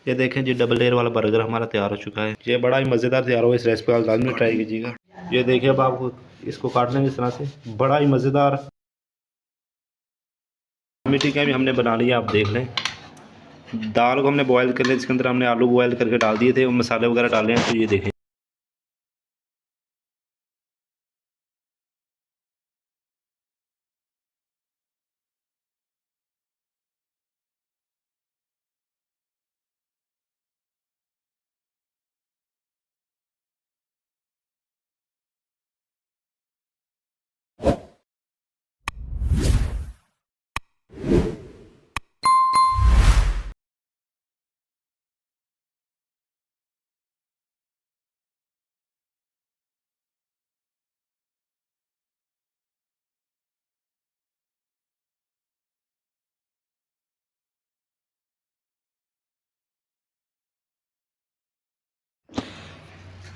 ये देखें जी, double layer वाला बर्गर हमारा तैयार हो चुका है। ये बड़ा ही मज़ेदार तैयार हुआ। इस रेसिपी का लाजमी ट्राई कीजिएगा। ये देखिए, अब आपको इसको काट लेंगे इस तरह से। बड़ा ही मज़ेदार मिट्टी का भी हमने बना लिया। आप देख लें, दाल को हमने बॉयल कर लिया, इसके अंदर हमने आलू बॉयल करके डाल दिए थे और मसाले वगैरह डाले हैं। तो ये देखें,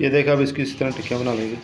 ये देखा, अब इसकी इस तरह टिक्कियाँ बना लेंगे।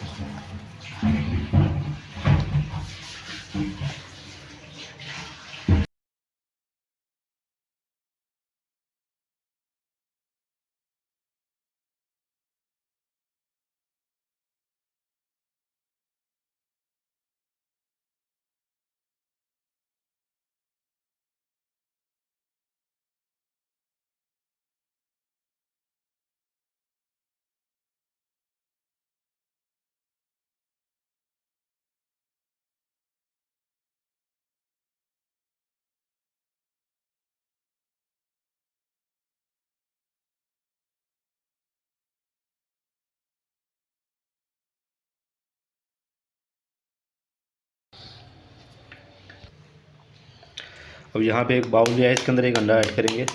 अब यहाँ पे एक बाउल लिया है, इसके अंदर एक अंडा ऐड करेंगे।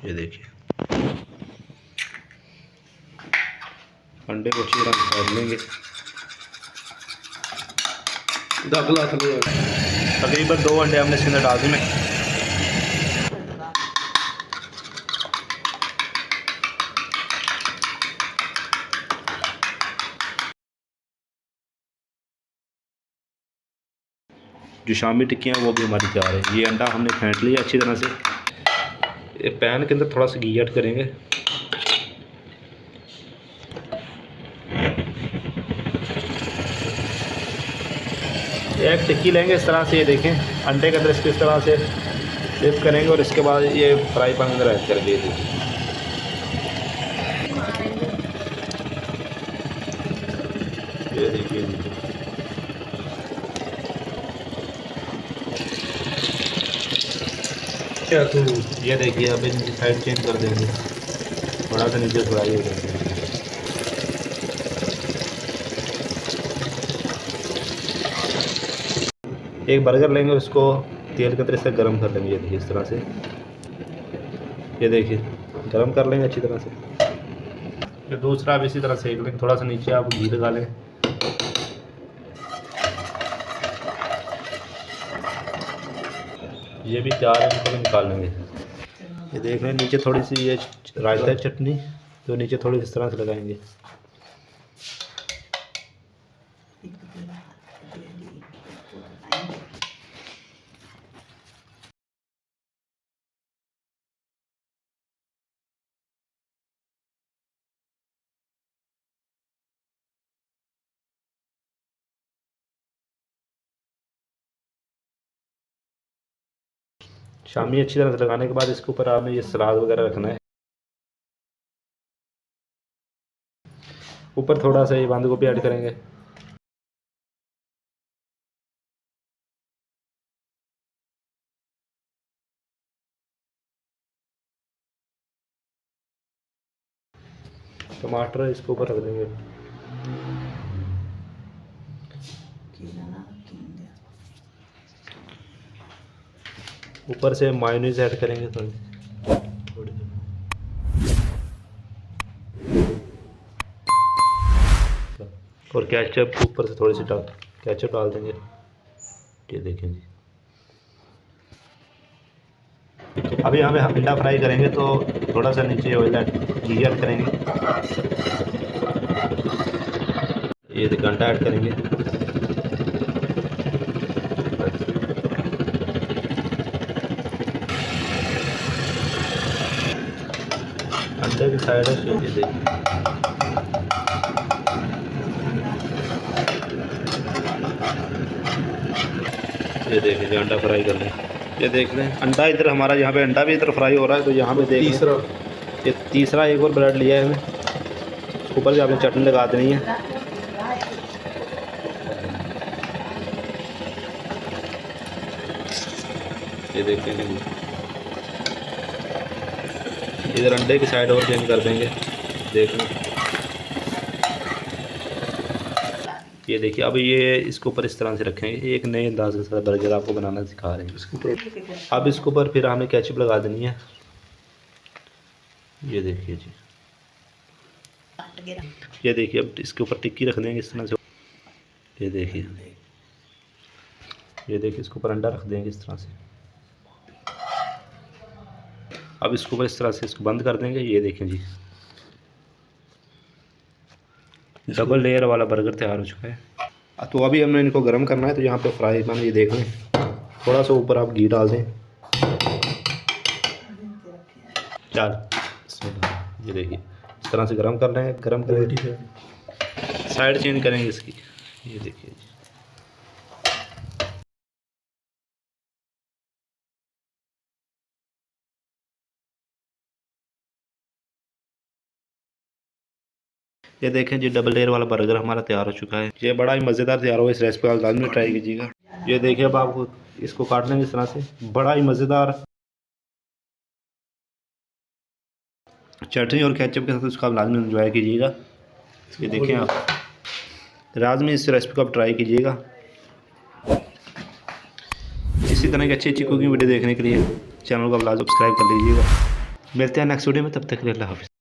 ये देखिए, अंडे को अच्छी तरह निकाल लेंगे। तकरीबन 2 अंडे हमने इसके अंदर डाल दिए। जो शामी टिक्कियाँ वो भी हमारी तैयार है। ये अंडा हमने फेंट लिया अच्छी तरह से। ये पैन के अंदर थोड़ा सा घी ऐड करेंगे। एक टिक्की लेंगे इस तरह से, ये देखें, अंडे के अंदर इसको इस तरह से डिप करेंगे और इसके बाद ये फ्राई पैन के अंदर ऐड करेंगे। ये देखिए, क्या तो ये देखिए, अब इनकी साइड चेंज कर देंगे, थोड़ा सा नीचे फ्राई हो जाएगा। एक बर्गर लेंगे, उसको तेल के अंदर से गर्म कर लेंगे। ये देखिए इस तरह से, ये देखिए गर्म कर लेंगे अच्छी तरह से। फिर दूसरा आप इसी तरह सेक लेंगे, थोड़ा सा नीचे आप घी लगा लें। ये भी तैयार है, इनको भी निकाल लेंगे। ये देख रहे हैं, नीचे थोड़ी सी ये रायता चटनी, तो नीचे थोड़ी इस तरह से लगाएंगे। शामी अच्छी तरह से लगाने के बाद इसके ऊपर आपने ये सलाद वगैरह रखना है। ऊपर थोड़ा सा ये बंद गोभी ऐड करेंगे। टमाटर इसके ऊपर रख देंगे। ऊपर से मायोनीज ऐड करेंगे थोड़ी। और केचप ऊपर से थोड़ी सी केचप डाल देंगे। ये देखें जी, अभी हमें अंडा फ्राई करेंगे तो थोड़ा सा नीचे ऑयल घी ऐड करेंगे। ये अंडा ऐड करेंगे। अंडे की साइड है, ये देखिए। ये देखिए जो अंडा फ्राई कर लें, ये देख लें अंडा इधर हमारा, यहाँ पे अंडा भी इधर फ्राई हो रहा है। तो यहाँ पे देख तीसरा ये तीसरा एक और ब्रेड लिया है हमें, ऊपर से आपने चटनी लगा देनी है। ये देखते हैं इधर अंडे की साइड और चेंज कर देंगे, देख लें। ये देखिए अब ये इसके ऊपर इस तरह से रखेंगे, एक नए अंदाज के साथ बर्गर आपको बनाना सिखा रहे हैं। अब इसके ऊपर फिर हमें केचप लगा देनी है। ये देखिए जी, ये देखिए अब इसके ऊपर टिक्की रख देंगे इस तरह से। ये देखिए, ये देखिए इसके ऊपर अंडा रख देंगे इस तरह से। अब इसके ऊपर इस तरह से इसको बंद कर देंगे। ये देखें जी, डबल लेयर वाला बर्गर तैयार हो चुका है। तो अभी हमने इनको गर्म करना है। तो यहाँ पे फ्राई पैन ये देख लें, थोड़ा सा ऊपर आप घी डाल दें। चल ये देखिए इस तरह से गर्म कर लें, गर्म करेंगे, साइड चेंज करेंगे इसकी। ये देखिए जी, ये देखें जी डबल लेयर वाला बर्गर हमारा तैयार हो चुका है। ये बड़ा ही मज़ेदार तैयार हुआ, इस रेसिपी आप लाजमी ट्राई कीजिएगा। ये देखिए अब आप इसको काट लेंगे इस तरह से, बड़ा ही मज़ेदार चटनी और केचप के साथ इसका आप लाजमी एंजॉय कीजिएगा। ये देखें आप लाजमी इस रेसिपी को आप ट्राई कीजिएगा। इसी तरह की अच्छी अच्छी कुकिंग वीडियो देखने के लिए चैनल को आप लाजमी सब्सक्राइब कर लीजिएगा। मिलते हैं नेक्स्ट वीडियो में, तब तक के लिए अल्लाह हाफ़िज़।